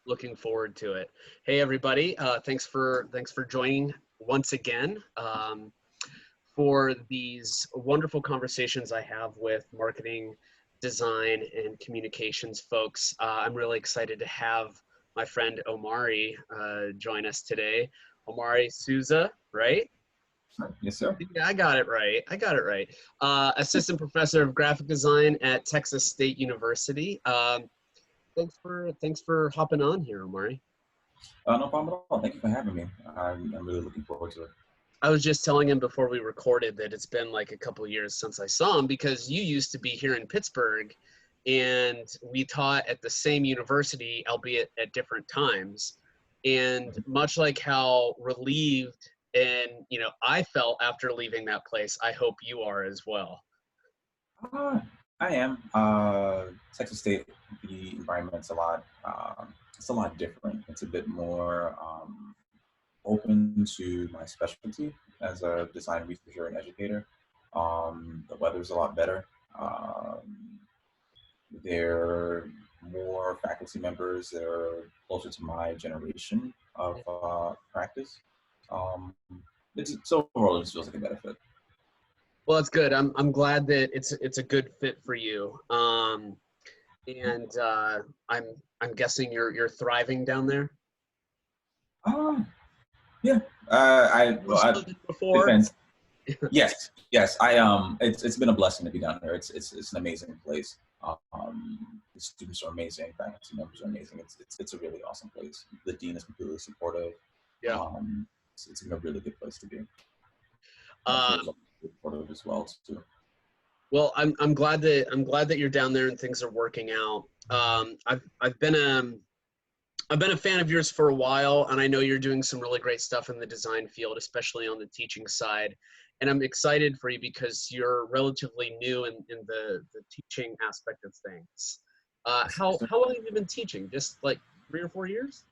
Looking forward to it. Hey, everybody. Thanks for joining once again for these wonderful conversations I have with marketing, design, and communications folks. I'm really excited to have my friend Omari join us today. Omari Souza, right? Yes, sir. Yeah, I got it right. I got it right. Assistant professor of graphic design at Texas State University. Thanks for hopping on here, Omari. No problem at all. Thank you for having me. I'm really looking forward to it. I was just telling him before we recorded that it's been like a couple of years since I saw him because you used to be here in Pittsburgh and we taught at the same university, albeit at different times. And much like how relieved and I felt after leaving that place, I hope you are as well. Uh, I am. Texas State, the environment's it's a lot different. It's a bit more open to my specialty as a design researcher and educator. The weather's a lot better. There are more faculty members that are closer to my generation of practice. Um, so overall, it just feels like a better fit. Well, that's good. I'm glad that it's a good fit for you. And I'm guessing you're thriving down there. Yeah. I Before. depends. Yes. It's been a blessing to be down here. It's an amazing place. The students are amazing. Faculty members are amazing. It's a really awesome place. The dean is completely supportive. Yeah. It's been a really good place to be. Supportive as well too. Well, I'm glad that you're down there and things are working out. I've been a fan of yours for a while, and I know you're doing some really great stuff in the design field, especially on the teaching side. And I'm excited for you because you're relatively new in the teaching aspect of things. How long have you been teaching? Just like 3 or 4 years?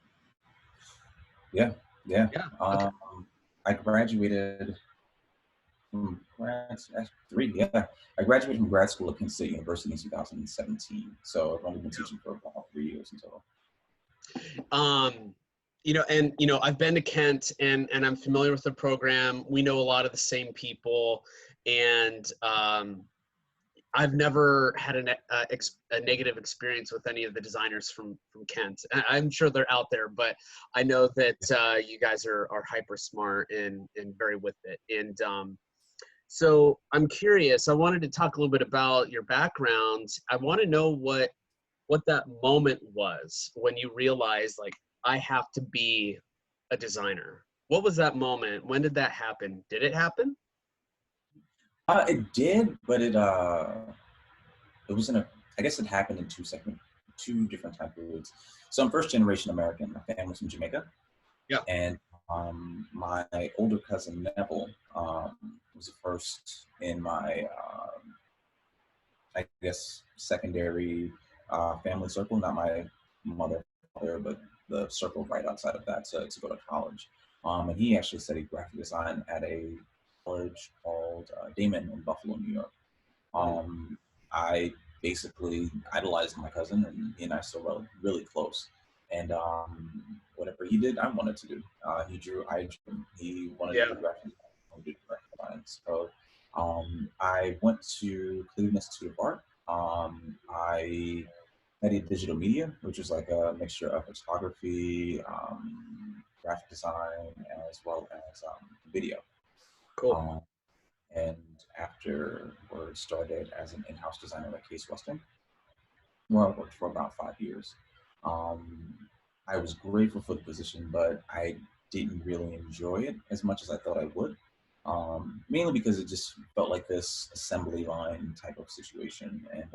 Yeah. Okay. I graduated from I graduated from grad school at Penn State University in 2017. So I've only been teaching for about 3 years in total. I've been to Kent and I'm familiar with the program. We know a lot of the same people, and I've never had a negative experience with any of the designers from Kent. I'm sure they're out there, but I know that you guys are hyper smart and very with it. And so I'm curious. I wanted to talk a little bit about your background. I want to know what that moment was when you realized, like, I have to be a designer. What was that moment? When did that happen? Did it happen? It did, but it was I guess it happened in two different time periods. So I'm first generation American. My family's from Jamaica. Yeah. And my older cousin Neville was the first in my, I guess, secondary family circle, not my mother, father, but the circle right outside of that to go to college. And he actually studied graphic design at a college called Damon in Buffalo, New York. I basically idolized my cousin, and he and I still were really close. And whatever he did, I wanted to do. He drew, I drew. He wanted to do graphic design, I wanted to do graphic design. So I went to Cleveland Institute of Art. I studied digital media, which was like a mixture of photography, graphic design, as well as video. Cool. And afterwards started as an in-house designer at Case Western, where I worked for about 5 years. I was grateful for the position, but I didn't really enjoy it as much as I thought I would. Mainly because it just felt like this assembly line type of situation, and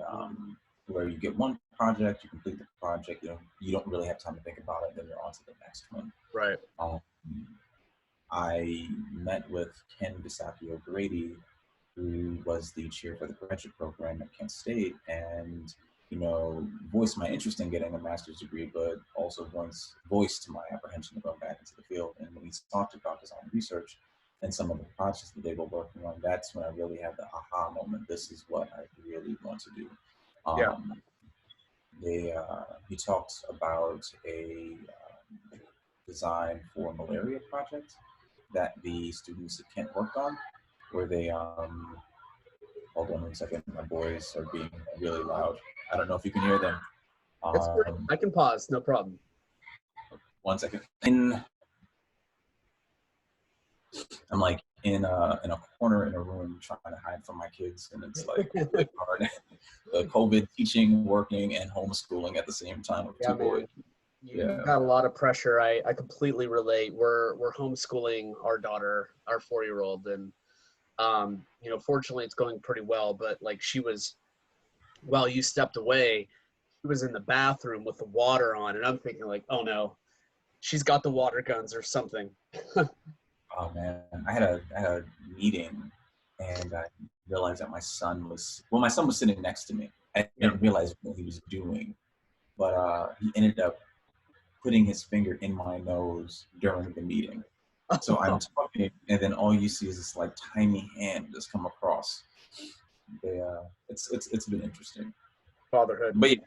where you get one project, you complete the project, you don't really have time to think about it, then you're on to the next one. Right. I met with Ken DeSapio Grady, who was the chair for the graduate program at Kent State, and voiced my interest in getting a master's degree, but also voiced my apprehension to go back into the field. And when we talked about design research and some of the projects that they were working on, that's when I really had the aha moment. This is what I really want to do. He talked about a design for a malaria project that the students at Kent worked on, where they hold on 1 second, my boys are being really loud. I don't know if you can hear them. It's great. I can pause, no problem. 1 second. I'm like in a corner in a room trying to hide from my kids, and it's like really hard. The COVID teaching, working, and homeschooling at the same time with two boys. You got a lot of pressure. I completely relate. We're homeschooling our daughter, our 4-year-old, and you know, fortunately it's going pretty well. But like while you stepped away, she was in the bathroom with the water on, and I'm thinking like, oh no, she's got the water guns or something. Oh man, I had a meeting, and I realized that my son was sitting next to me. I didn't realize what he was doing, but he ended up putting his finger in my nose during the meeting. So I'm talking, and then all you see is this like tiny hand just come across. It's been interesting. Fatherhood. But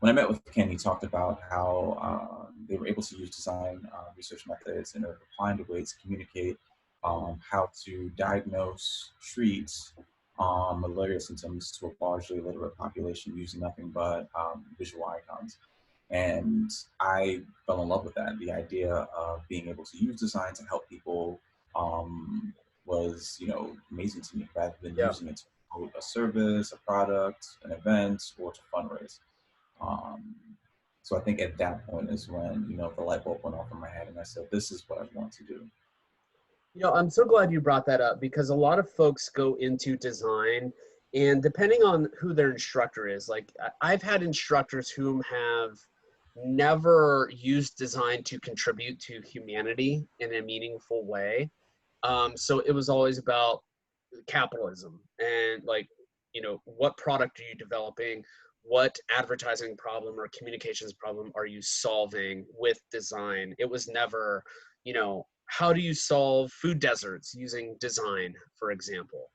when I met with Ken, he talked about how they were able to use design research methods in order to find ways to communicate how to diagnose, treat malaria symptoms to a largely illiterate population using nothing but visual icons. And I fell in love with that. The idea of being able to use design to help people was, amazing to me, rather than using it to promote a service, a product, an event, or to fundraise. So I think at that point is when, the light bulb went off in my head, and I said, this is what I want to do. I'm so glad you brought that up, because a lot of folks go into design, and depending on who their instructor is, like I've had instructors whom have never used design to contribute to humanity in a meaningful way. So it was always about capitalism and like, what product are you developing? What advertising problem or communications problem are you solving with design? It was never, how do you solve food deserts using design, for example?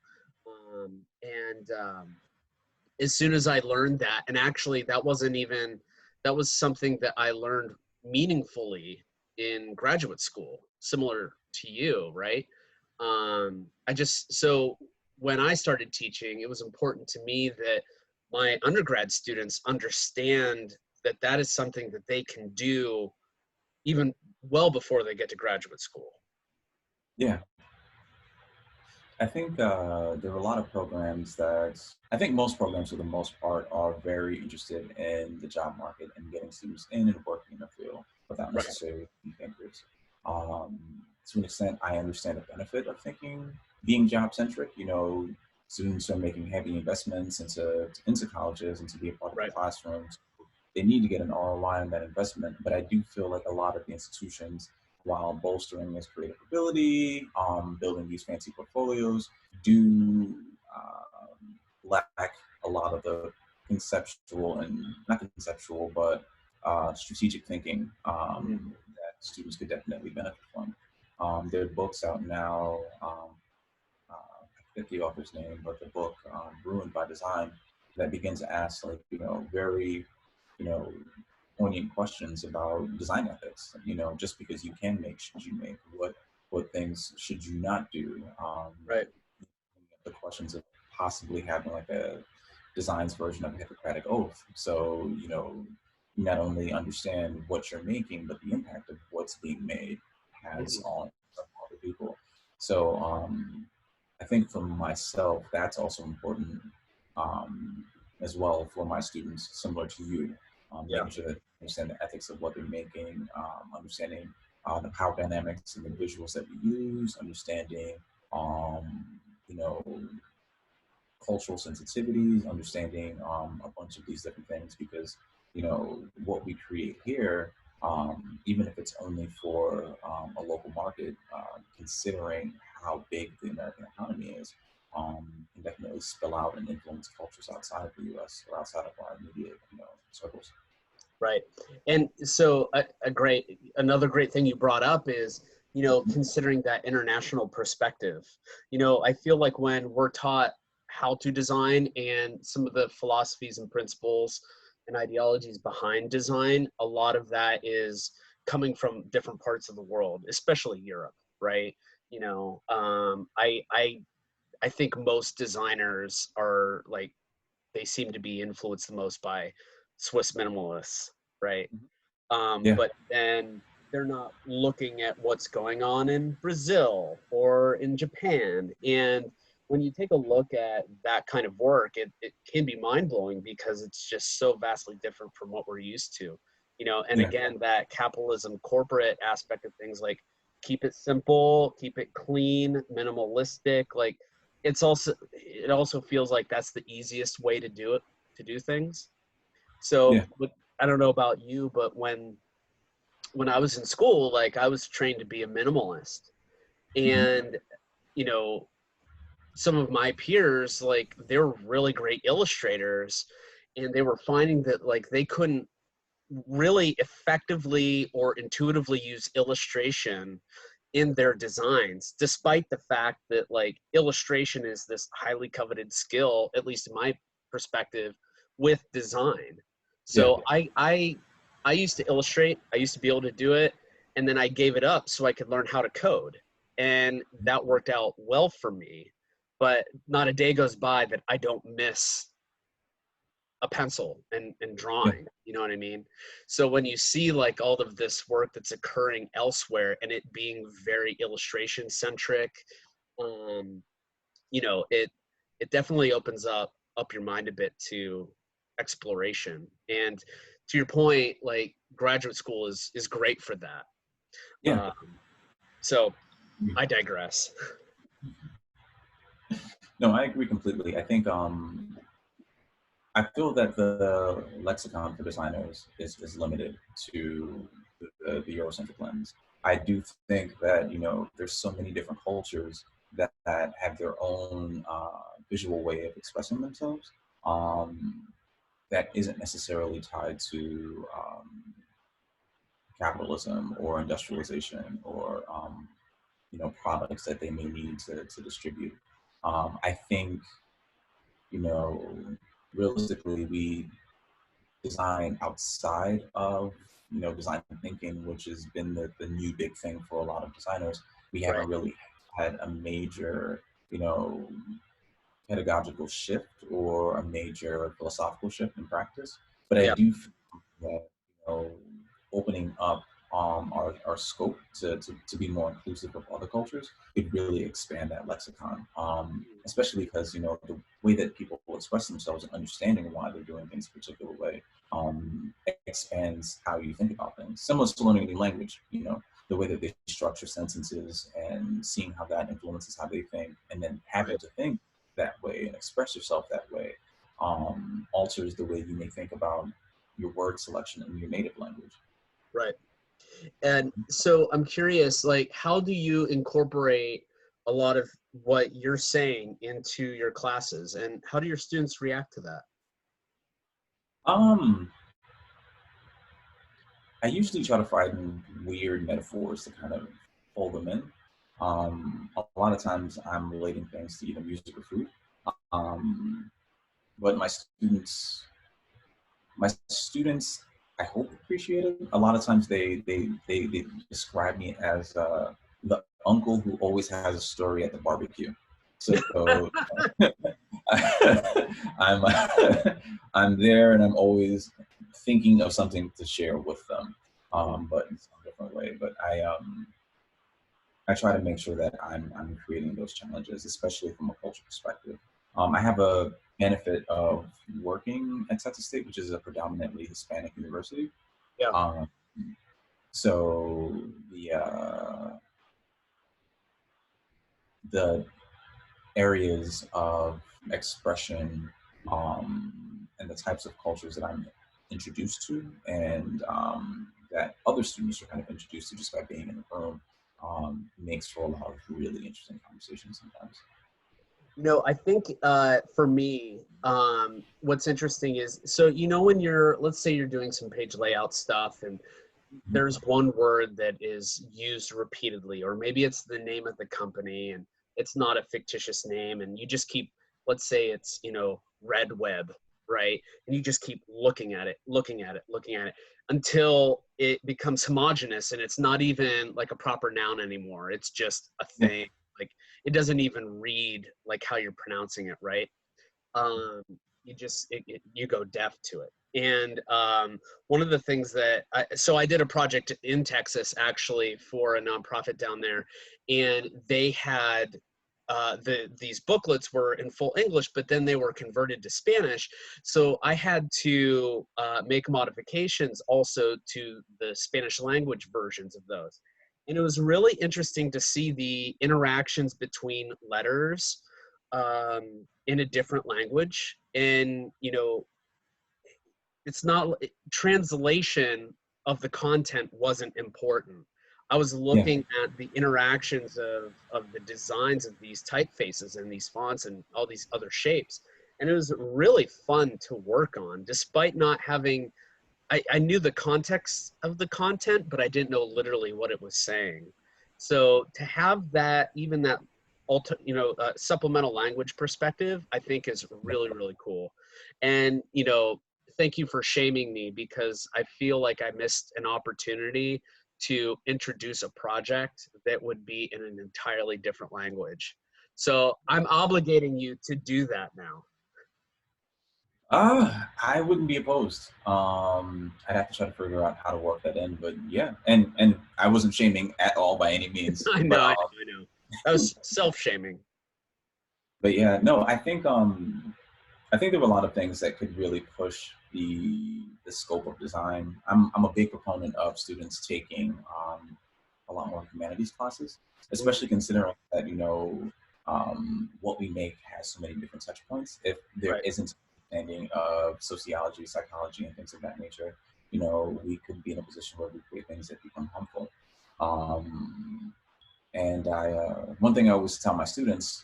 As soon as I learned that, and actually that was something that I learned meaningfully in graduate school, similar to you, right? So when I started teaching, it was important to me that my undergrad students understand that that is something that they can do even well before they get to graduate school. Yeah. I think there are a lot of programs I think most programs for the most part are very interested in the job market and getting students in and working in the field without necessarily being thinkers. To an extent, I understand the benefit of being job centric. Students are making heavy investments into colleges and to be a part of the classrooms. They need to get an ROI on that investment, but I do feel like a lot of the institutions, while bolstering this creative ability, building these fancy portfolios, do lack a lot of the not conceptual, but strategic thinking that students could definitely benefit from. There are books out now, I forget the author's name, but the book Ruined by Design, that begins to ask very, poignant questions about design ethics. Just because you can make, should you make? What things should you not do? The questions of possibly having like a design's version of a Hippocratic oath. So, you not only understand what you're making, but the impact of what's being made has on other people. So I think for myself, that's also important as well for my students, similar to you. Making sure that they understand the ethics of what they're making, understanding the power dynamics and the visuals that we use, understanding, cultural sensitivities, understanding a bunch of these different things, because, what we create here, even if it's only for a local market, considering how big the American economy is, can definitely spill out and influence cultures outside of the U.S. or outside of our immediate, circles. Right. And so another great thing you brought up is, considering that international perspective. I feel like when we're taught how to design and some of the philosophies and principles and ideologies behind design, a lot of that is coming from different parts of the world, especially Europe, right? You know, I think most designers are like, they seem to be influenced the most by Swiss minimalists, right? Yeah. But then they're not looking at what's going on in Brazil or in Japan. And when you take a look at that kind of work, it can be mind blowing because it's just so vastly different from what we're used to. You know, and Yeah. again, that capitalism corporate aspect of things, like keep it simple, keep it clean, minimalistic, like it also feels like that's the easiest way to do it, to do things. So Yeah. I don't know about you, but when I was in school, like I was trained to be a minimalist. Mhm. And, you know, some of my peers, like they're really great illustrators, and they were finding that like they couldn't really effectively or intuitively use illustration in their designs, despite the fact that like illustration is this highly coveted skill, at least in my perspective, with design. Yeah. So I used to illustrate, I used to be able to do it, and then I gave it up so I could learn how to code. And that worked out well for me. But not a day goes by that I don't miss a pencil and Yeah. drawing, you know what I mean? So when you see like all of this work that's occurring elsewhere and it being very illustration centric, um, you know, it definitely opens up your mind a bit to exploration. And to your point, like graduate school is great for that. Yeah. um, so I digress. No, I agree completely. I think I feel that the lexicon for designers is limited to the Eurocentric lens. I do think that, you know, there's so many different cultures that have their own visual way of expressing themselves, um, that isn't necessarily tied to capitalism or industrialization or you know, products that they may need to distribute. I think, you know, realistically, we design outside of, you know, design thinking, which has been the new big thing for a lot of designers. We Right. haven't really had a major, you know, pedagogical shift or a major philosophical shift in practice. But I Yeah. do feel that, you know, opening up our scope to be more inclusive of other cultures could really expand that lexicon, especially because, you know, the way that people express themselves and understanding why they're doing things a particular way expands how you think about things. Similar to learning a new language, you know, the way that they structure sentences and seeing how that influences how they think, and then having Right. to think that way and express yourself that way alters the way you may think about your word selection in your native language. Right. And so I'm curious, like, how do you incorporate a lot of what you're saying into your classes, and how do your students react to that? Um, I usually try to find weird metaphors to kind of pull them in. A lot of times I'm relating things to either music or food. Um, but my students, I hope appreciate it. A lot of times they describe me as the uncle who always has a story at the barbecue. So I'm I'm there and I'm always thinking of something to share with them, but in some different way. But I try to make sure that I'm creating those challenges, especially from a culture perspective. I have a benefit of working at Texas State, which is a predominantly Hispanic university. Yeah. Um, so the areas of expression and the types of cultures that I'm introduced to, and that other students are kind of introduced to just by being in the room, makes for a lot of really interesting conversations sometimes. You know, I think for me, what's interesting is, so, you know, when you're, let's say you're doing some page layout stuff and Mhm. there's one word that is used repeatedly, or maybe it's the name of the company and it's not a fictitious name, and you just keep let's say it's, you know, red web, right? And you just keep looking at it, looking at it, looking at it until it becomes homogenous and it's not even like a proper noun anymore. It's just a Yeah. thing. Like it doesn't even read like how you're pronouncing it, right? um, you go deaf to it. And one of the things that so I did a project in Texas actually for a nonprofit down there, and they had these booklets were in full English, but then they were converted to Spanish. So I had to make modifications also to the Spanish language versions of those. And it was really interesting to see the interactions between letters in a different language. And, you know, it's not translation of the content wasn't important. I was Yeah. looking at the interactions of the designs of these typefaces and these fonts and all these other shapes. And it was really fun to work on, despite not having, I knew the context of the content, but I didn't know literally what it was saying. So to have that, even that, supplemental language perspective, I think is really, really cool. And, you know, thank you for shaming me because I feel like I missed an opportunity to introduce a project that would be in an entirely different language. So I'm obligating you to do that now. I wouldn't be opposed. I'd have to try to figure out how to work that in, but yeah, and I wasn't shaming at all by any means, I know, I know. That was self-shaming. but yeah, no, I think there were a lot of things that could really push the scope of design. I'm a big proponent of students taking a lot more humanities classes, especially considering that what we make has so many different touch points. If there Right. isn't understanding of sociology, psychology, and things of that nature, we could be in a position where we create things that become harmful. Um, and one thing I always tell my students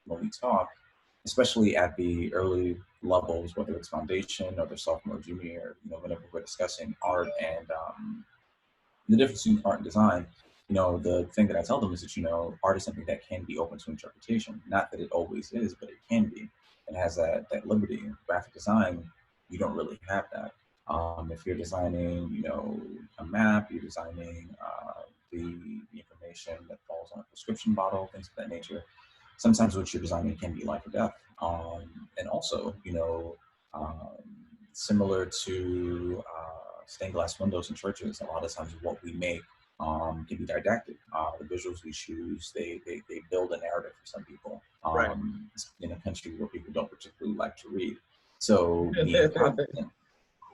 when we talk, especially at the early levels, whether it's foundation or their sophomore, junior year, whenever we're discussing art and the difference between art and design, the thing that I tell them is that, art is something that can be open to interpretation. Not that it always is, but it can be. It has that liberty. Graphic design, you don't really have that. If you're designing, a map, you're designing the information that falls on a prescription bottle, things of that nature. Sometimes what you're designing can be life or death. And also, um, similar to stained glass windows in churches, a lot of times what we make can be didactic. The visuals we choose, they build a narrative for some people Right. in a country where people don't particularly like to read. So being cognizant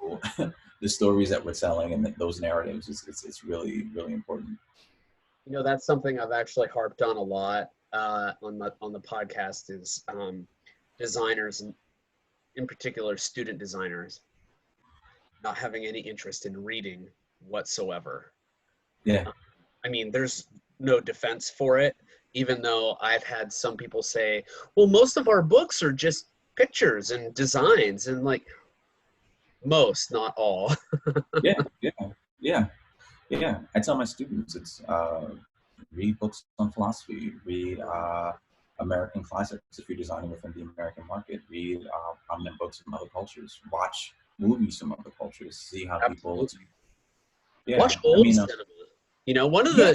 of the stories that we're telling and those narratives it's really, really important. You know, that's something I've actually harped on a lot on the podcast is designers, and in particular student designers, not having any interest in reading whatsoever. Yeah. I mean, there's no defense for it, even though I've had some people say, well, most of our books are just pictures and designs, and like most, not all. Yeah. Yeah. Yeah. Yeah. I tell my students it's read books on philosophy, read American classics if you're designing within the American market, read prominent books from other cultures, watch movies from other cultures, see how people. Absolutely. Watch Yeah, I old mean, cinema. You know, yeah,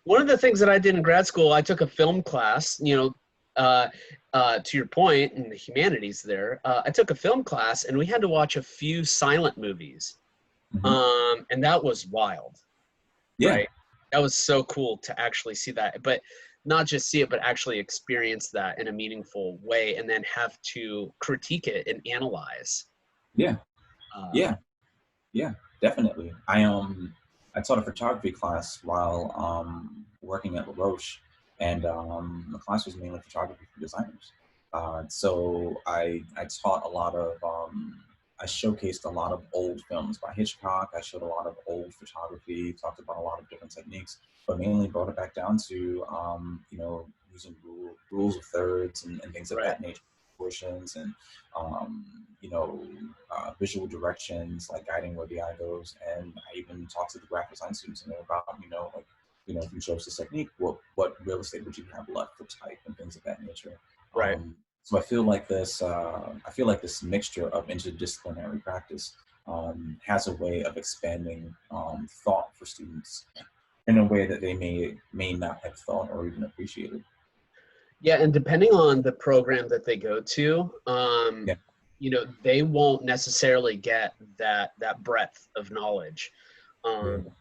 one of the things that I did in grad school, I took a film class, you know, to your point in the humanities there, I took a film class and we had to watch a few silent movies. hmm And that was wild, yeah, right? That was so cool to actually see that, but not just see it, but actually experience that in a meaningful way and then have to critique it and analyze. yeah, Uh, yeah, yeah, definitely. I taught a photography class while working at La Roche, and the class was mainly photography for designers. So I taught a lot of I showcased a lot of old films by Hitchcock. I showed a lot of old photography, talked about a lot of different techniques, but mainly brought it back down to using rules of thirds and things of right. that nature, proportions and um, visual directions, like guiding where the eye goes. And I even talked to the graphic design students and about, if you chose this technique, what real estate would you have left for type and things of that nature. Right. So I feel like this mixture of interdisciplinary practice has a way of expanding thought for students in a way that they may not have thought or even appreciated. Yeah, and depending on the program that they go to, Yeah. you know, they won't necessarily get that breadth of knowledge. Yeah. Um,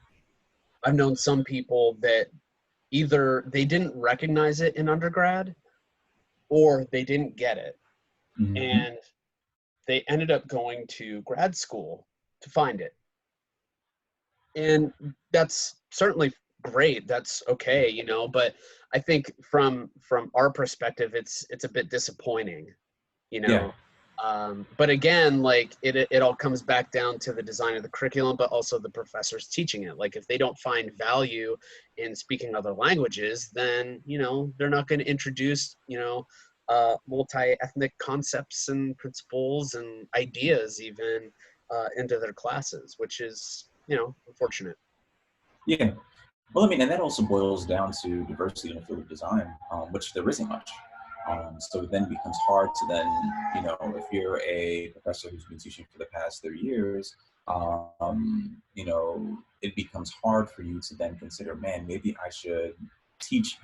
I've known some people that either they didn't recognize it in undergrad or they didn't get it, Hmm. and they ended up going to grad school to find it. And that's certainly great. That's okay, you know, but I think from our perspective, it's a bit disappointing, you Yeah. know. But again, like it all comes back down to the design of the curriculum, but also the professors teaching it. Like if they don't find value in speaking other languages, then you know they're not going to introduce multi-ethnic concepts and principles and ideas even into their classes, which is unfortunate. Yeah. Well, I mean, and that also boils down to diversity in the field of design, which there isn't much. So it then becomes hard to then, if you're a professor who's been teaching for the past 30 years, it becomes hard for you to then consider, man, maybe I should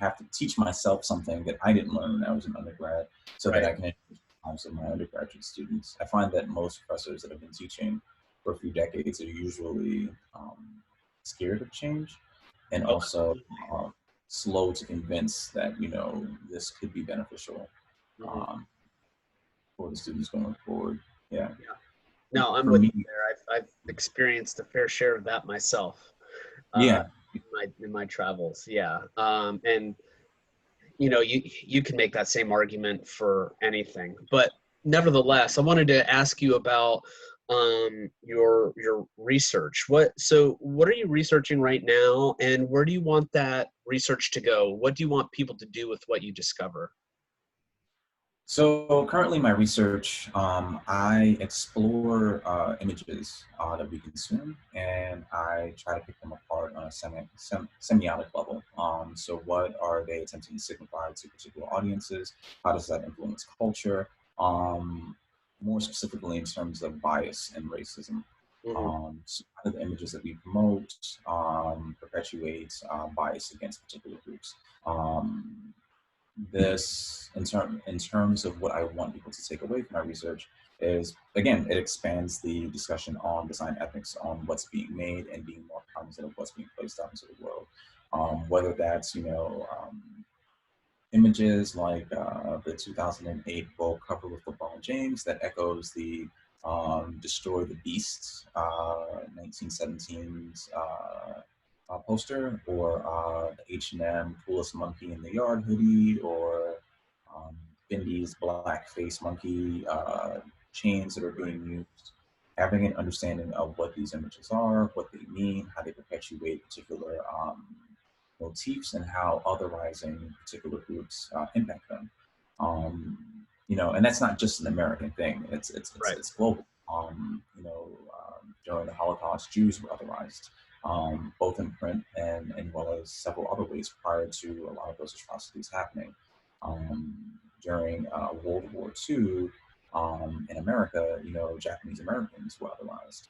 have to teach myself something that I didn't learn when I was an undergrad so that Right. I can introduce the lives of my undergraduate students. I find that most professors that have been teaching for a few decades are usually scared of change and Oh, also slow to convince that this could be beneficial mhm. um, for the students going forward. Yeah, Yeah. No, I'm for with you me, there. I've experienced a fair share of that myself uh, yeah, in my travels. Yeah, and you can make that same argument for anything, but nevertheless, I wanted to ask you about your research. What are you researching right now, and where do you want that research to go? What do you want people to do with what you discover? So currently, my research, I explore images that we consume, and I try to pick them apart on a semiotic level. So, what are they attempting to signify to particular audiences? How does that influence culture? Um, More specifically, in terms of bias and racism. Hmm. So how do the images that we promote perpetuate bias against particular groups? Um, this in terms of what I want people to take away from my research is, again, it expands the discussion on design ethics, on what's being made and being more cognizant of what's being placed out into the world, whether that's images like the 2008 Vogue cover with LeBron James that echoes the Destroy the Beast 1917's poster, or the H&M Coolest Monkey in the Yard hoodie, or um, Fendi's Black Face Monkey chains that are being used. Having an understanding of what these images are, what they mean, how they perpetuate particular motifs, and how otherizing particular groups impact them. And that's not just an American thing; Right. it's global. During the Holocaust, Jews were otherized, both in print and well as several other ways prior to a lot of those atrocities happening. During World War II, in America, Japanese Americans were otherized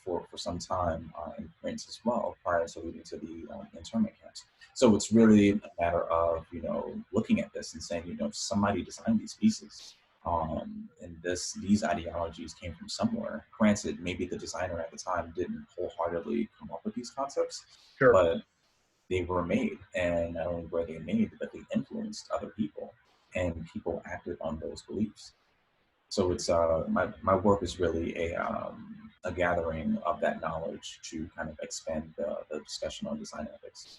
for some time in print as well, prior to leading to the internment camps. So it's really a matter of looking at this and saying, somebody designed these pieces, and these ideologies came from somewhere. Granted, maybe the designer at the time didn't wholeheartedly come up with these concepts, Sure. but they were made, and not only were they made, but they influenced other people, and people acted on those beliefs. So it's my work is really a gathering of that knowledge to kind of expand the discussion on design ethics.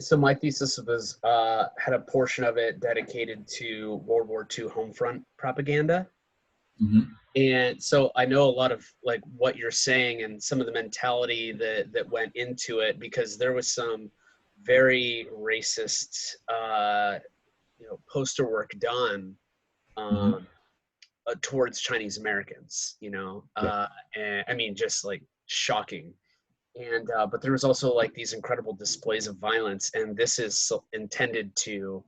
So my thesis was had a portion of it dedicated to World War II home front propaganda. Hmm. And so I know a lot of like what you're saying and some of the mentality that went into it, because there was some very racist poster work done Hmm. um, towards Chinese Americans, Yeah. and I mean just like shocking. And but there was also like these incredible displays of violence, and this is intended to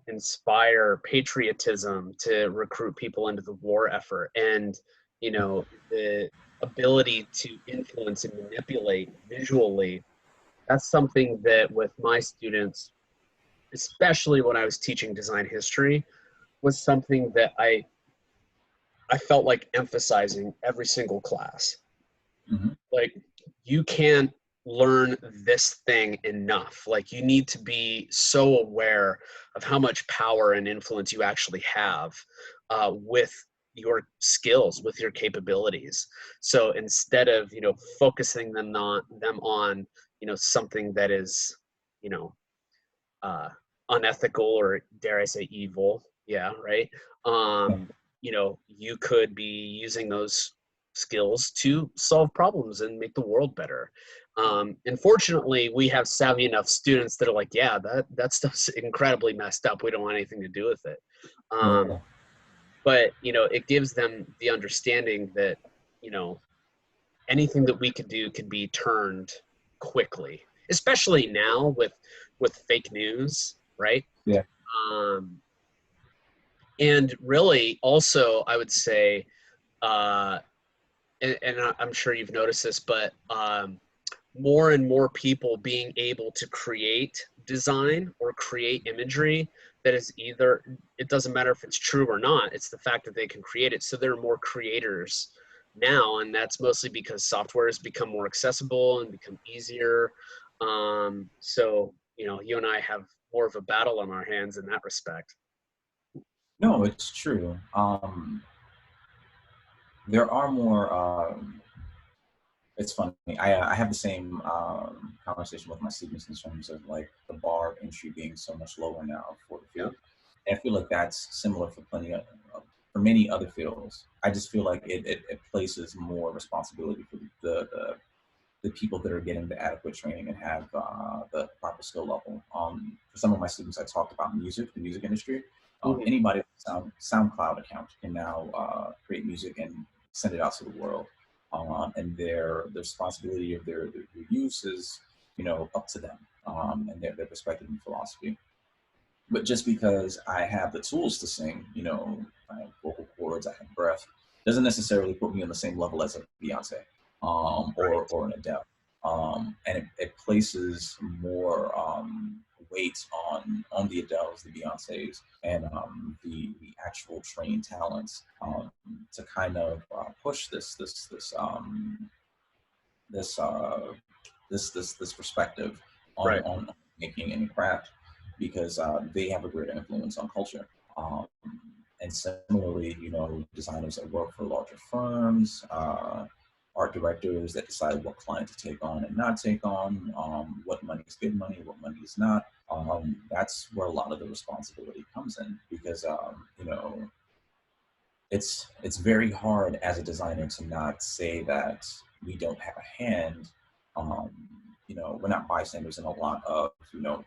inspire patriotism, to recruit people into the war effort, and, the ability to influence and manipulate visually. That's something that with my students, especially when I was teaching design history, was something that I felt like emphasizing every single class. Mhm. Like, you can't learn this thing enough. Like, you need to be so aware of how much power and influence you actually have with your skills, with your capabilities. So instead of focusing them on something that is you know uh, unethical, or dare I say evil. Yeah, right. Yeah. You could be using those skills to solve problems and make the world better. Unfortunately, we have savvy enough students that are like, yeah, that stuff's incredibly messed up. We don't want anything to do with it. Yeah. But it gives them the understanding that you know anything that we could do could be turned quickly, especially now with fake news, right? Yeah. um, and really also I would say, uh, and I'm sure you've noticed this, but more and more people being able to create design or create imagery that is either, it doesn't matter if it's true or not, it's the fact that they can create it. So there are more creators now, and that's mostly because software has become more accessible and become easier. So you and I have more of a battle on our hands in that respect. No, it's true. There are more. It's funny. I have the same conversation with my students in terms of like the bar of entry being so much lower now for the Yeah. field. And I feel like that's similar for for many other fields. I just feel like it places more responsibility for the people that are getting the adequate training and have the proper skill level. For some of my students, I talked about music, the music industry. Mhm. Anybody with a SoundCloud account can now create music and send it out to the world. And the responsibility of their use is, up to them and their perspective and philosophy. But just because I have the tools to sing, I have vocal cords, I have breath, doesn't necessarily put me on the same level as a Beyonce Right. or an Adele. And it places more weight on the Adeles, the Beyoncés, and the actual trained talents to kind of push this this perspective Right. on making any craft because they have a greater influence on culture. Um, and similarly, designers that work for larger firms, art directors that decide what client to take on and not take on, what money is good money, what money is not. That's where a lot of the responsibility comes in because it's very hard as a designer to not say that we don't have a hand. Um, we're not bystanders in a lot of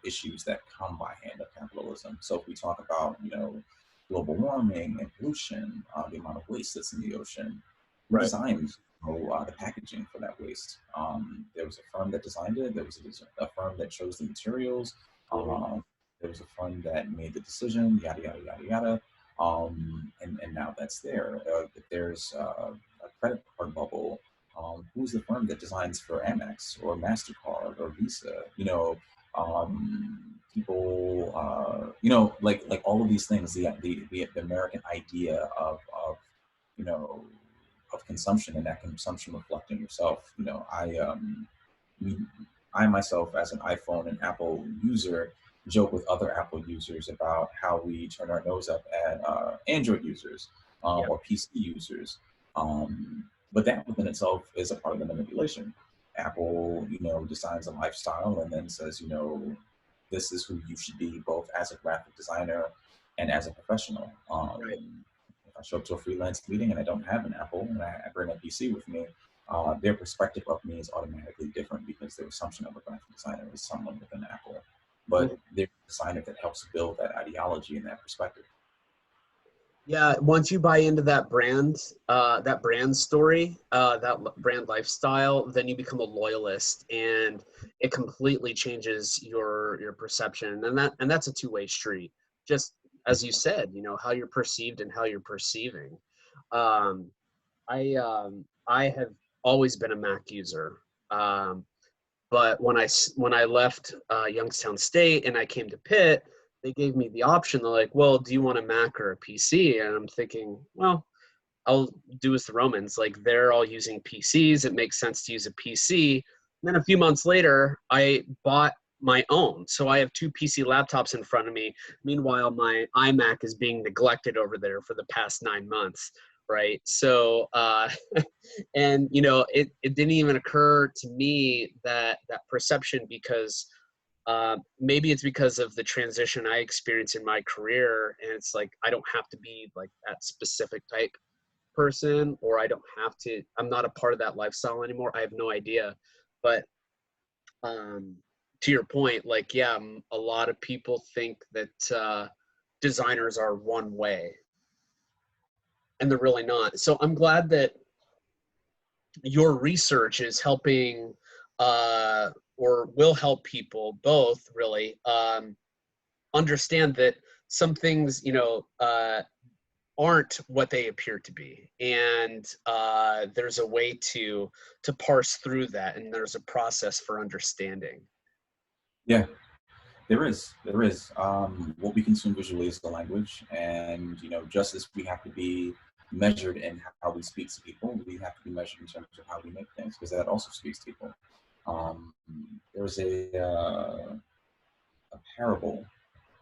issues that come by hand of capitalism. So if we talk about global warming and pollution, the amount of waste that's in the ocean, who Right. designs the packaging for that waste? There was a firm that designed it. There was a firm that chose the materials. Mhm. There was a firm that made the decision. Yada yada yada yada. And now that's there. If there's a credit card bubble, who's the firm that designs for Amex or MasterCard or Visa? People, like all of these things, the American idea you know, of consumption and that consumption reflecting yourself. We, I myself, as an iPhone and Apple user, joke with other Apple users about how we turn our nose up at Android users Yeah. or PC users. But that within itself is a part of the manipulation. Apple, designs a lifestyle and then says, this is who you should be both as a graphic designer and as a professional. Right. If I show up to a freelance meeting and I don't have an Apple and I bring a PC with me, their perspective of me is automatically different because their assumption of a graphic designer is someone with an Apple. But Mhm. they're a designer that helps build that ideology and that perspective. Yeah, once you buy into that brand story, brand lifestyle, then you become a loyalist, and it completely changes your perception, and that's a two-way street. just as you said, you know, how you're perceived and how you're perceiving. Um, I have always been a Mac user. But when I left Youngstown State and I came to Pitt, they gave me the option. They're like, "Well, do you want a Mac or a PC?" And I'm thinking, well, I'll do as the Romans. Like they're all using PCs. It makes sense to use a PC. And then a few months later, I bought my own. So I have two PC laptops in front of me. Meanwhile, my iMac is being neglected over there for the past 9 months. Right. So, and you know, it didn't even occur to me that perception because maybe it's because of the transition I experienced in my career. And it's like, I don't have to be like that specific type person, or I don't have to, I'm not a part of that lifestyle anymore. I have no idea. But um, to your point, like, yeah, a lot of people think that designers are one way, and they're really not. So I'm glad that your research is helping or will help people both really understand that some things, you know, aren't what they appear to be, and there's a way to parse through that, and there's a process for understanding. Yeah, there is. What we consume visually is the language, and you know, just as we have to be measured in how we speak to people, we have to be measured in terms of how we make things, because that also speaks to people. Um, there's a parable.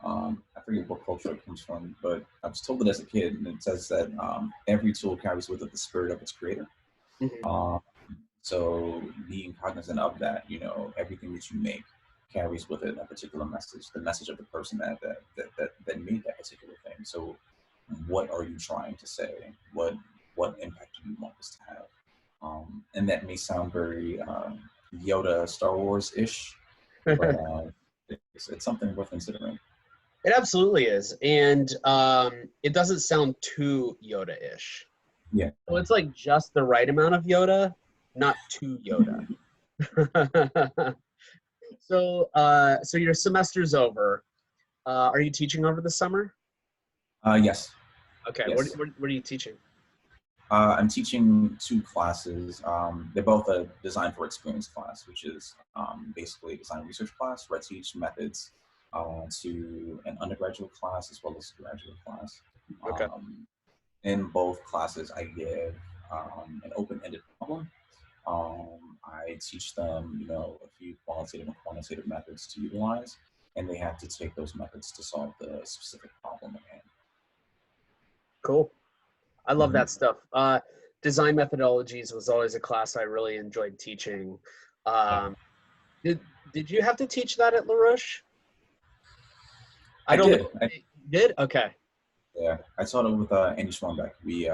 I forget what culture it comes from, but I was told it as a kid, and it says that every tool carries with it the spirit of its creator. Mhm. Um, so being cognizant of that, you know, everything that you make carries with it a particular message, the message of the person that made that particular thing. So what are you trying to say? What impact do you want this to have? And that may sound very Yoda Star Wars ish, but it's something worth considering. It absolutely is, and it doesn't sound too Yoda-ish. Yeah, So it's like just the right amount of Yoda, not too Yoda. So so your semester's over. Are you teaching over the summer? yes, Okay, yes. what are you teaching? I'm teaching two classes. They're both a design for experience class, which is basically a design research class where I teach methods to an undergraduate class as well as a graduate class. Okay. Um, in both classes, I give an open-ended problem. I teach them, you know, a few qualitative and quantitative methods to utilize, and they have to take those methods to solve the specific problem at hand. Cool. I love Mhm. that stuff. Design methodologies was always a class I really enjoyed teaching. Um, did did you have to teach that at LaRoche? I I don't did. know. You did? Okay. Yeah, I taught it with Andy Schwambeck. We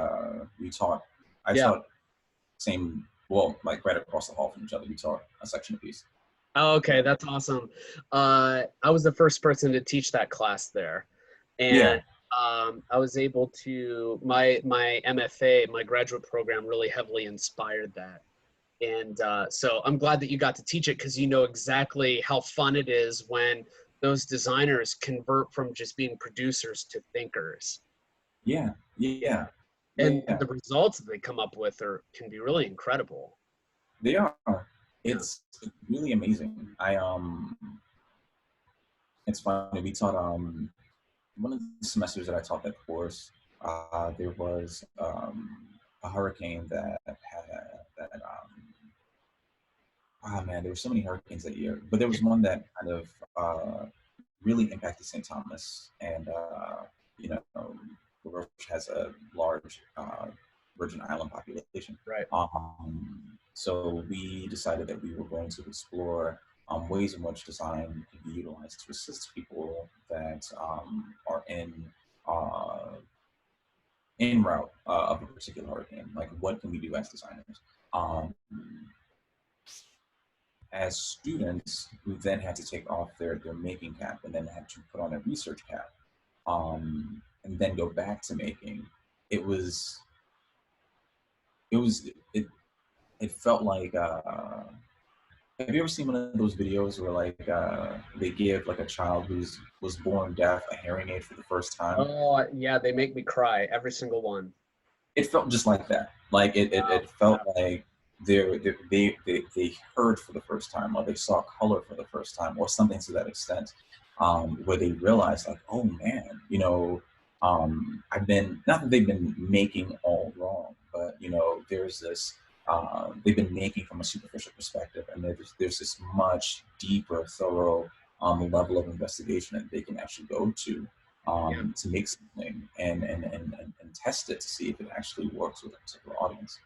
taught. I Yeah. taught same. Well, like right across the hall from each other. We taught a section apiece. Oh, okay, Yeah. that's awesome. I was the first person to teach that class there, and Yeah. I was able to my MFA, my graduate program, really heavily inspired that. And so I'm glad that you got to teach it because you know exactly how fun it is when those designers convert from just being producers to thinkers. Yeah. Yeah. And Yeah. the results that they come up with are can be really incredible. They are. Yeah. It's really amazing. It's funny. We taught one of the semesters that I taught that course. There was a hurricane oh man, there were so many hurricanes that year, but there was one that kind of really impacted St. Thomas, and you know, Roche has a large Virgin Island population. Right. So we decided that we were going to explore ways in which design can be utilized to assist people that are uh, in route of a particular hurricane. Like, what can we do as designers? Um, as students who then had to take off their making cap and then had to put on a research cap and then go back to making, it was it was it it felt like have you ever seen one of those videos where like they give like a child was born deaf a hearing aid for the first time? Oh, yeah, they make me cry, every single one. It felt just like that. Like Wow. it felt like they heard for the first time, or they saw color for the first time, or something to that extent, where they realized like, oh man, I've been, not that they've been making all wrong, but there's this. They've been making from a superficial perspective, and there's this much deeper, thorough level of investigation that they can actually go Yeah. to make something and test it to see if it actually works with a particular audience.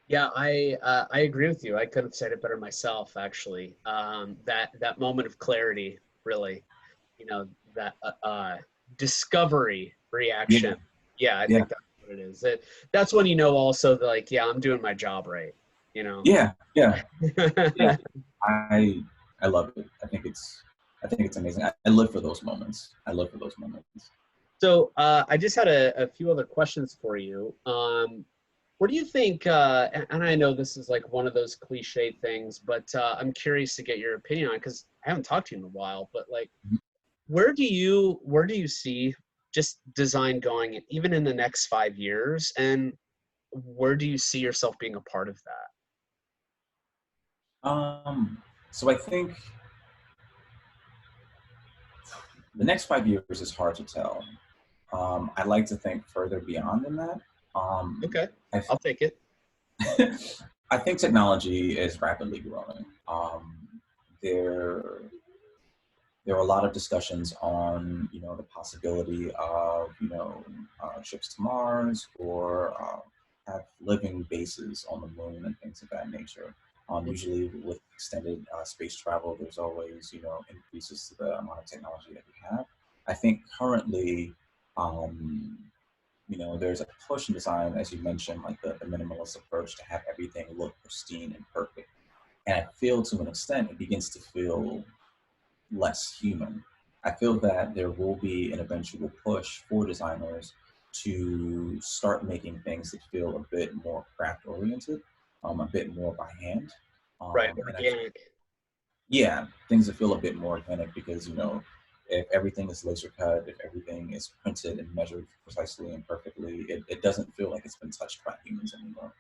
Yeah, I agree with you. I could have said it better myself, actually. That moment of clarity, really, you know, that discovery Yeah, reaction. Yeah, I yeah, think that's what it is. That's when you know also that, like, yeah, I'm doing my job right. You know. yeah, yeah, yeah. I I love it. I think it's amazing. I live for those moments. I live for those moments. So I just had a few other questions for you. What do you think? And I know this is like one of those cliche things, but I'm curious to get your opinion on because I haven't talked to you in a while. But like, where do you see just design going, even in the next 5 years, and where do you see yourself being a part of that? So I think the next 5 years is hard to tell. I like to think further beyond than that. Okay, I I'll take it. I think technology is rapidly growing. There there are a lot of discussions on the possibility of trips to Mars, or have living bases on the moon and things of that nature. Usually with extended space travel, there's always increases to the amount of technology that we have. I think currently, um, there's a push in design, as you mentioned, like the minimalist approach to have everything look pristine and perfect. And I feel to an extent it begins to feel less human. I feel that there will be an eventual push for designers to start making things that feel a bit more craft oriented, a bit more by hand. Right, And I, organic. yeah, things that feel a bit more organic because, if everything is laser cut, if everything is printed and measured precisely and perfectly, it doesn't feel like it's been touched by humans anymore.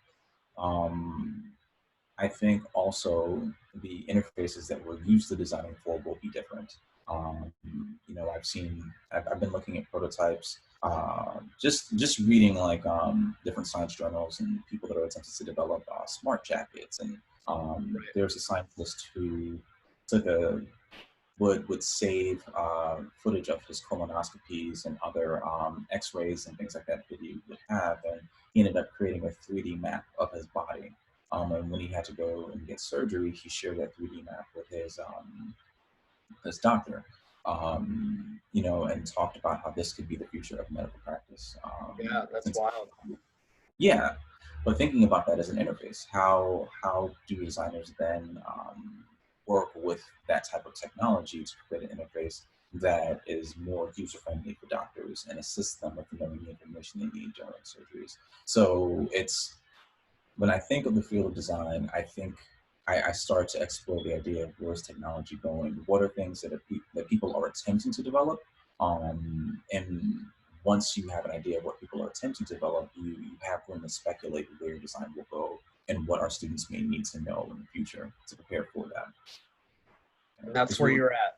Um, I think also the interfaces that we're used to designing for will be different. I've been looking at prototypes, just reading like different science journals and people that are attempting to develop smart jackets. And Right. there's a scientist who took a would save footage of his colonoscopies and other X-rays and things like that he would have, and he ended up creating a 3D map of his body. And when he had to go and get surgery, he shared that 3D map with his doctor. And talked about how this could be the future of medical practice. Yeah, that's Since wild. Yeah, but thinking about that as an interface, how do designers then work with that type of technology to create an interface that is more user friendly for doctors and assist them with knowing the information they need during surgeries? So it's when I think of the field of design, I think I start to explore the idea of where's technology going, what are things that people are attempting to develop, and once you have an idea of what people are attempting to develop, you have room to speculate where design will go and what our students may need to know in the future to prepare for that. And that's Because where you're at.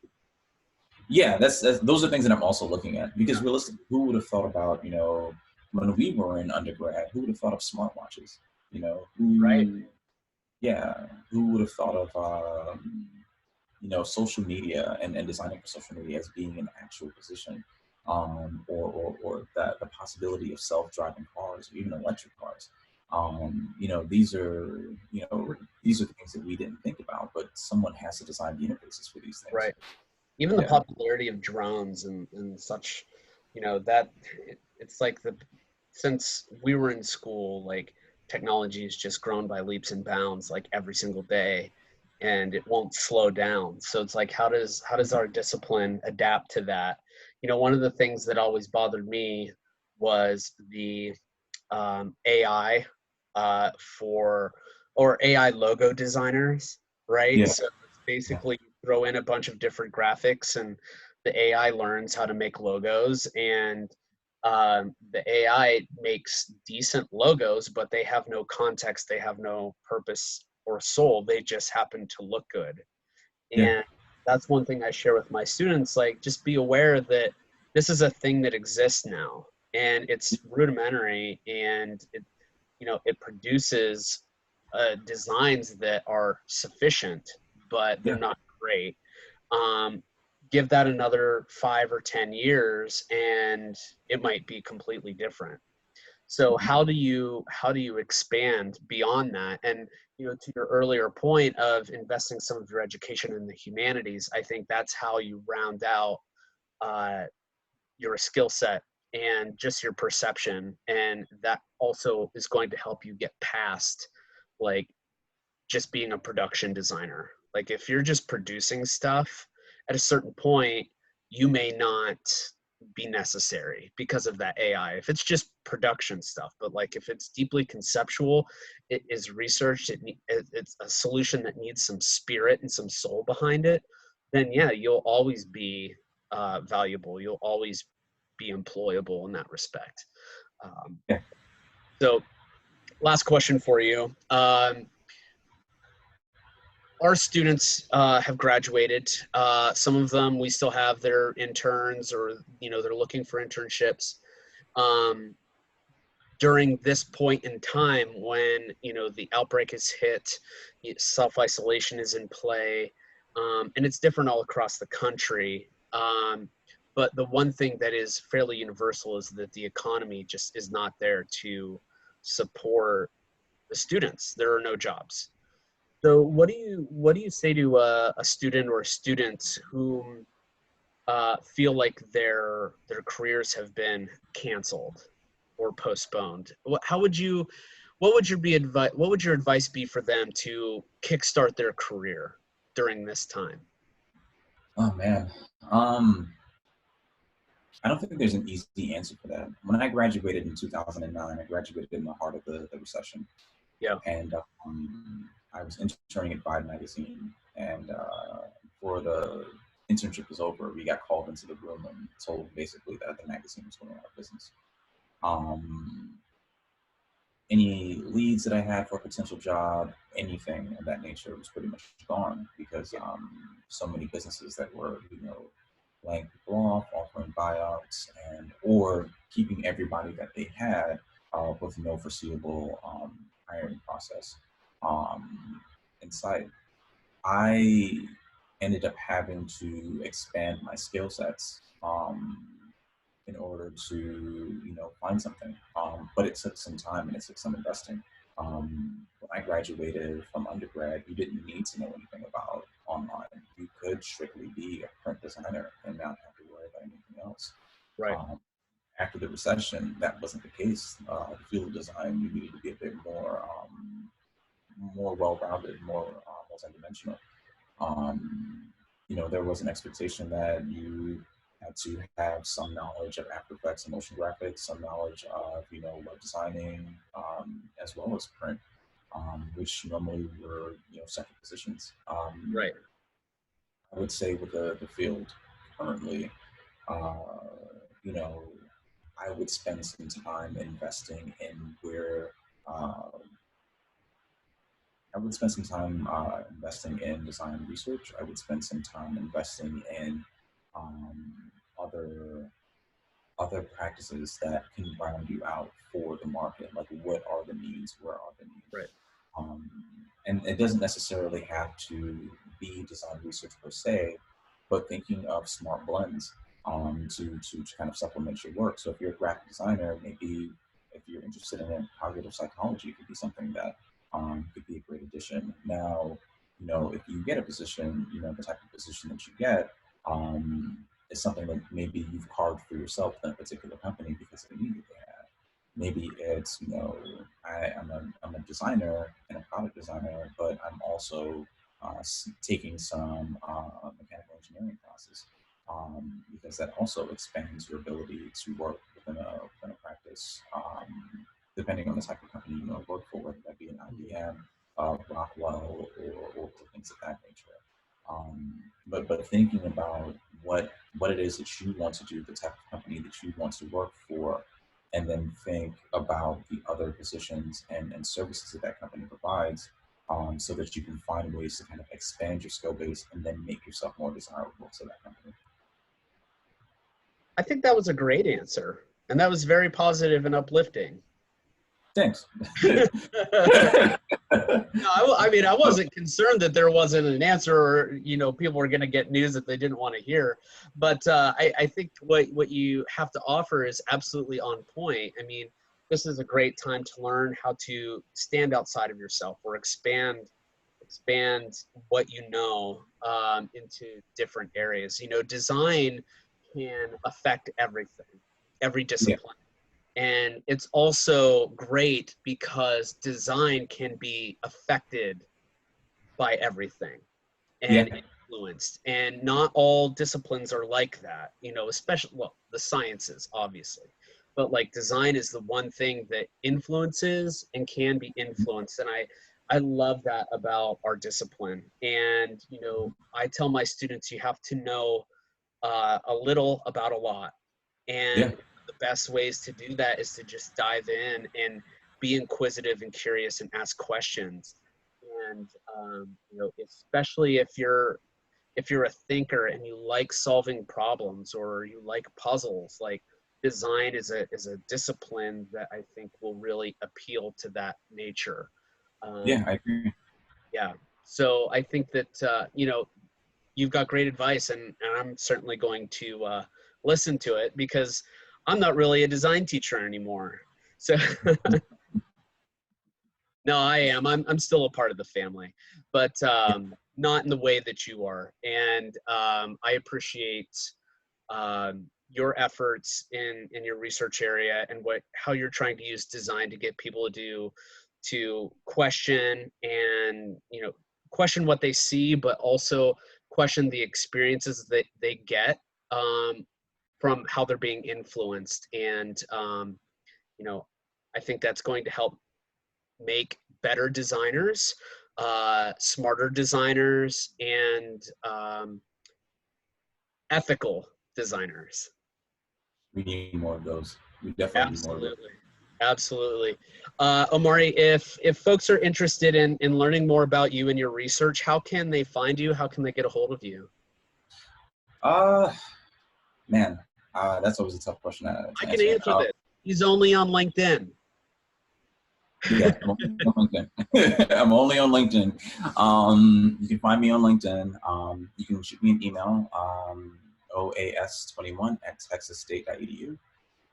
yeah, that's those are things that I'm also looking at. Because Yeah. realistically, who would have thought about when we were in undergrad, who would have thought of smartwatches? Right. Who would have thought of social media and designing for social media as being an actual position, or the possibility of self-driving cars or even electric cars. These are these are things that we didn't think about, but someone has to design the interfaces for these things. Right. Even the Yeah, popularity of drones and such, that it's like since we were in school, like technology has just grown by leaps and bounds, like every single day, and it won't slow down. So it's like, how does our discipline adapt to that? One of the things that always bothered me was the AI for or AI logo designers, right? Yeah. So it's Yeah. basically you throw in a bunch of different graphics and the AI learns how to make logos, and the AI makes decent logos, but they have no context, they have no purpose or soul. They just happen to look good. Yeah. And that's one thing I share with my students, like just be aware that this is a thing that exists now and it's rudimentary, and it produces designs that are sufficient, but they're Yeah. not great. um, Give that another 5 or 10 years and it might be completely different. So how do you expand beyond that? And to your earlier point of investing some of your education in the humanities, I think that's how you round out uh, your skill set and just your perception, and that also is going to help you get past like just being a production designer. Like if you're just producing stuff, at a certain point, you may not be necessary because of that AI. If it's just production stuff, but like if it's deeply conceptual, it is researched, it's a solution that needs some spirit and some soul behind it, then yeah, you'll always be valuable. You'll always be employable in that respect. Um, Yeah. so, last question for you. Our students have graduated. Some of them, we still have their interns, or they're looking for internships. Um, During this point in time, when the outbreak is hit, self-isolation is in play, and it's different all across the country. But the one thing that is fairly universal is that the economy just is not there to support the students. There are no jobs. So what do you say to a student or students who feel like their careers have been canceled or postponed? What would your advice be for them to kickstart their career during this time? Oh man. Um, I don't think there's an easy answer for that. When I graduated in 2009, I graduated in the heart of the recession, Yeah, and I was interning at Vibe magazine. And before the internship was over, we got called into the room and told basically that the magazine was going out of business. Um, any leads that I had for a potential job, anything of that nature was pretty much gone because yeah, so many businesses that were, laying people off, offering buyouts, and or keeping everybody that they had with no foreseeable hiring process um, in sight. I ended up having to expand my skill sets in order to find something. But it took some time and it took some investing. When I graduated from undergrad, you didn't need to know anything about online. You could strictly be a print designer and not have to worry about anything else. right, Um, After the recession, that wasn't the case. The field of design, you needed to be a bit more well-rounded, more multidimensional. Um, there was an expectation that you had to have some knowledge of After Effects and motion graphics, some knowledge of, web designing, as well as print, which normally were, separate positions. right, I would say with the field currently, uh, you know, I would spend some time investing in where I would spend some time investing in design research. I would spend some time investing in um, other practices that can round you out for the market. Like, what are the needs? Where are the needs? right, Um, and it doesn't necessarily have to be design research per se, but thinking of smart blends to kind of supplement your work. So if you're a graphic designer, maybe if you're interested in cognitive psychology, it could be something that could be a great addition. Now, if you get a position, the type of position that you get is something that maybe you've carved for yourself in a particular company because of the need that they have. Maybe it's, I'm a designer and a product designer, but I'm also taking some mechanical engineering classes because that also expands your ability to work within a practice, depending on the type of company you want to work for, whether that be an mhm, IBM. Rockwell or things of that nature. But thinking about what it is that you want to do, the type of company that you want to work for, and then think about the other positions and services that that company provides, so that you can find ways to kind of expand your skill base and then make yourself more desirable to that company. I think that was a great answer, and that was very positive and uplifting. Thanks. No, I mean, I wasn't concerned that there wasn't an answer, or people were going to get news that they didn't want to hear. But I think what you have to offer is absolutely on point. I mean, this is a great time to learn how to stand outside of yourself or expand what you know into different areas. Design can affect everything, every Yeah. discipline. And it's also great because design can be affected by everything Yeah. and influenced. And not all disciplines are like that, especially, well, the sciences, obviously. But like design is the one thing that influences and can be influenced. And I love that about our discipline. And, I tell my students, you have to know a little about a lot. Yeah. And the best ways to do that is to just dive in and be inquisitive and curious and ask questions. And especially if you're a thinker and you like solving problems or you like puzzles, like design is a discipline that I think will really appeal to that nature. Yeah, I agree. Yeah. So I think that you've got great advice, and I'm certainly going to listen to it because I'm not really a design teacher anymore. So no, I am. I'm still a part of the family, but not in the way that you are. And I appreciate your efforts in your research area and how you're trying to use design to get people to question and question what they see, but also question the experiences that they get from how they're being influenced. And I think that's going to help make better designers, smarter designers, and ethical designers. We need more of those. We definitely need more of those. Absolutely. Absolutely. Omari, if folks are interested in learning more about you and your research, how can they find you? How can they get a hold of you? Man, that's always a tough question to I can answer. answer this. He's only on LinkedIn. Yeah, I'm only on LinkedIn. I'm only on LinkedIn. You can find me on LinkedIn. You can shoot me an email, oas21@texasstate.edu.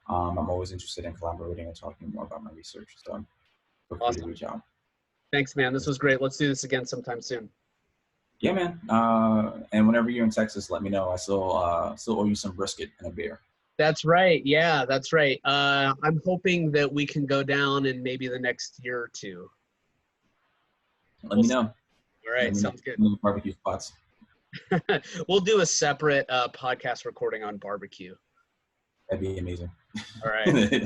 I'm always interested in collaborating and talking more about my research, so feel free to Awesome. reach out. Thanks, man. This was great. Let's do this again sometime soon. Yeah, man. And whenever you're in Texas, let me know. I still owe you some brisket and a beer. That's right. Yeah, that's right. I'm hoping that we can go down in maybe the next year or two. Let me know. All right, sounds good. Barbecue spots. We'll do a separate podcast recording on barbecue. That'd be amazing. All right.